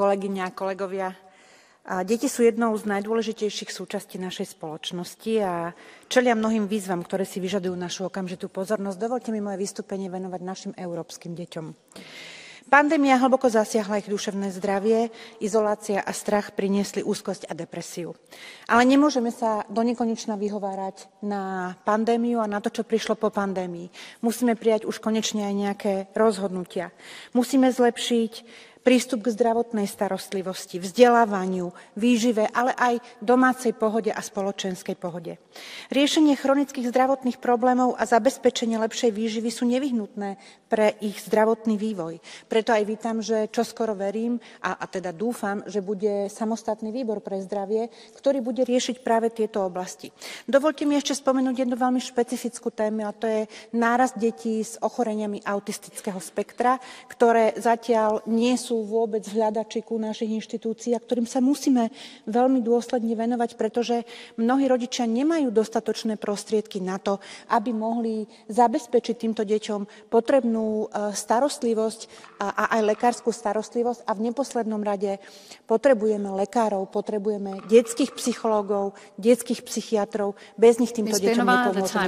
kolegyne a kolegovia. Deti sú jednou z najdôležitejších súčastí našej spoločnosti a čelia mnohým výzvam, ktoré si vyžadujú našu okamžitú pozornosť. Dovoľte mi moje vystúpenie venovať našim európskym deťom. Pandémia hlboko zasiahla ich duševné zdravie, izolácia a strach priniesli úzkosť a depresiu. Ale nemôžeme sa donekonečna vyhovárať na pandémiu a na to, čo prišlo po pandémii. Musíme prijať už konečne aj nejaké rozhodnutia. Musíme zlepšiť prístup k zdravotnej starostlivosti, vzdelávaniu, výžive, ale aj domácej pohode a spoločenskej pohode. Riešenie chronických zdravotných problémov a zabezpečenie lepšej výživy sú nevyhnutné pre ich zdravotný vývoj. Preto aj vítam, že čoskoro verím a teda dúfam, že bude samostatný výbor pre zdravie, ktorý bude riešiť práve tieto oblasti. Dovoľte mi ešte spomenúť jednu veľmi špecifickú tému, a to je nárast detí s ochoreniami autistického spektra, ktoré zatiaľ nie sú vôbec v hľadačiku našich inštitúcií a ktorým sa musíme veľmi dôsledne venovať, pretože mnohí rodičia nemajú dostatočné prostriedky na to, aby mohli zabezpečiť týmto deťom potrebnú starostlivosť a aj lekárskú starostlivosť a v neposlednom rade potrebujeme lekárov, potrebujeme detských psychológov, detských psychiatrov, bez nich týmto deťom nepomôžeme.